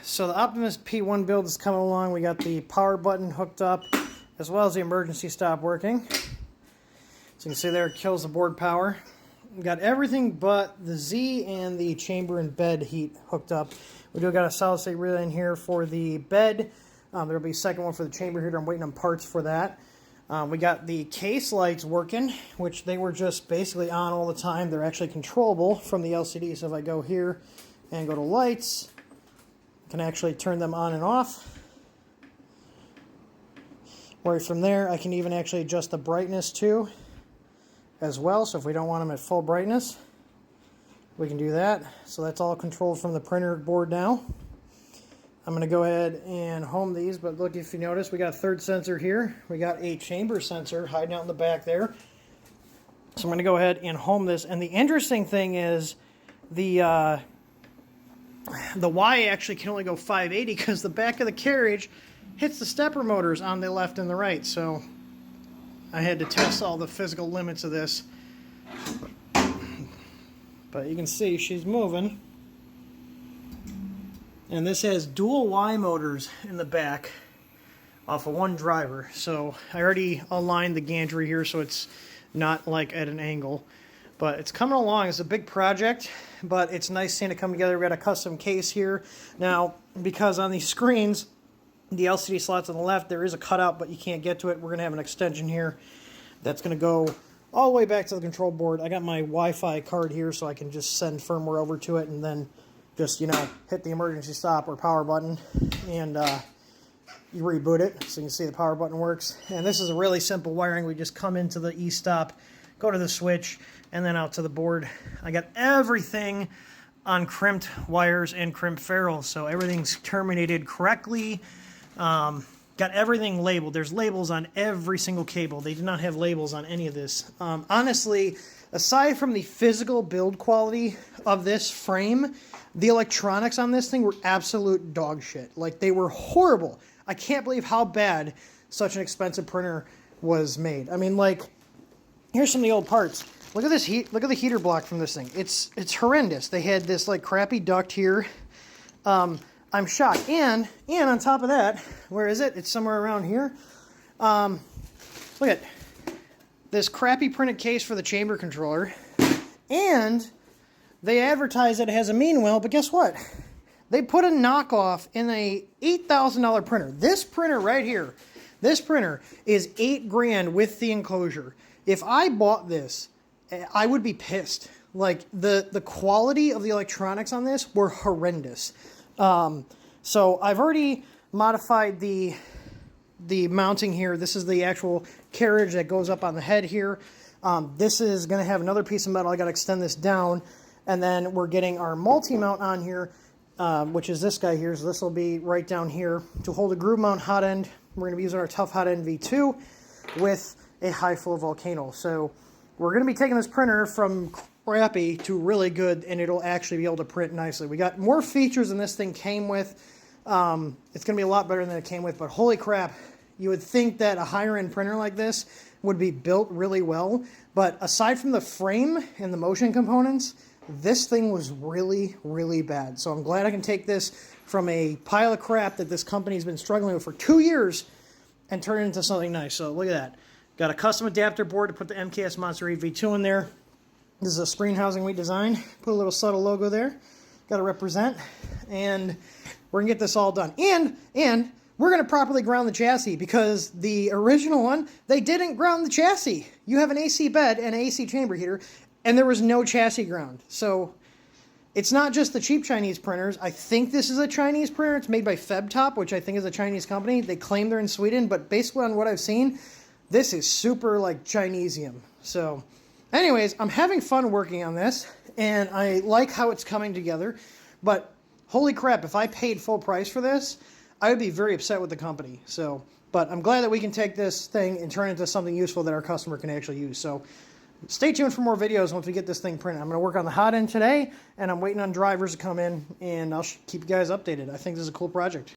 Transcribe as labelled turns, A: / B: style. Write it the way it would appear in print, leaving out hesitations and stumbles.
A: So the Optimus P1 build is coming along. We got the power button hooked up, as well as the emergency stop working. So you can see there it kills the board power. We got everything but the Z and the chamber and bed heat hooked up. We do got a solid state relay in here for the bed. There'll be a second one for the chamber heater. I'm waiting on parts for that. We got the case lights working, which they were just basically on all the time. They're actually controllable from the LCD. So if I go here and go to lights, I can actually turn them on and off. Right from there, I can even actually adjust the brightness too as well. So if we don't want them at full brightness, we can do that. So that's all controlled from the printer board now. I'm going to go ahead and home these, but look, if you notice, we got a third sensor here. We got a chamber sensor hiding out in the back there. So I'm going to go ahead and home this. And the interesting thing is the Y actually can only go 580 because the back of the carriage hits the stepper motors on the left and the right. So I had to test all the physical limits of this. But you can see she's moving. And this has dual Y motors in the back off of one driver. So I already aligned the gantry here so it's not like at an angle. But it's coming along. It's a big project, but it's nice seeing it come together. We got a custom case here. Now, because on these screens, the LCD slots on the left, there is a cutout, but you can't get to it. We're going to have an extension here that's going to go all the way back to the control board. I got my Wi-Fi card here so I can just send firmware over to it and then just, you know, hit the emergency stop or power button and you reboot it. So you can see the power button works. And this is a really simple wiring. We just come into the e-stop, go to the switch, and then out to the board. I got everything on crimped wires and crimped ferrules, so everything's terminated correctly. Got everything labeled. There's labels on every single cable. They did not have labels on any of this. Honestly, aside from the physical build quality of this frame, the electronics on this thing were absolute dog shit. Like, they were horrible. I can't believe how bad such an expensive printer was made. I mean, like, here's some of the old parts. Look at this heat. Look at the heater block from this thing. It's horrendous. They had this like crappy duct here. I'm shocked. And on top of that, where is it? It's somewhere around here. Look at this crappy printed case for the chamber controller. And they advertise that it has a mean well, but guess what? They put a knockoff in a $8,000 printer. This printer right here, this printer is $8 grand with the enclosure. If I bought this, I would be pissed. Like, the quality of the electronics on this were horrendous. So I've already modified the mounting here. This is the actual carriage that goes up on the head here. This is going to have another piece of metal. I got to extend this down. And then we're getting our multi-mount on here, which is this guy here. So this will be right down here to hold a groove mount hot end. We're going to be using our tough hot end V2 with a high flow volcano. So we're going to be taking this printer from crappy to really good, and it'll actually be able to print nicely. We got more features than this thing came with. It's going to be a lot better than it came with, but holy crap, you would think that a higher end printer like this would be built really well. But aside from the frame and the motion components, this thing was really, really bad. So I'm glad I can take this from a pile of crap that this company's been struggling with for 2 years and turn it into something nice. So look at that. Got a custom adapter board to put the MKS Monster 8 V2 in there. This is a screen housing we designed. Put a little subtle logo there. Got to represent. And we're going to get this all done. And we're going to properly ground the chassis because the original one, they didn't ground the chassis. You have an AC bed and an AC chamber heater, and there was no chassis ground. So it's not just the cheap Chinese printers. I think this is a Chinese printer. It's made by FebTop, which I think is a Chinese company. They claim they're in Sweden, but basically on what I've seen, this is super like Chinesium. So anyways, I'm having fun working on this, and I like how it's coming together. But holy crap, if I paid full price for this, I would be very upset with the company. So, but I'm glad that we can take this thing and turn it into something useful that our customer can actually use. So stay tuned for more videos once we get this thing printed. I'm going to work on the hot end today, and I'm waiting on drivers to come in, and I'll keep you guys updated. I think this is a cool project.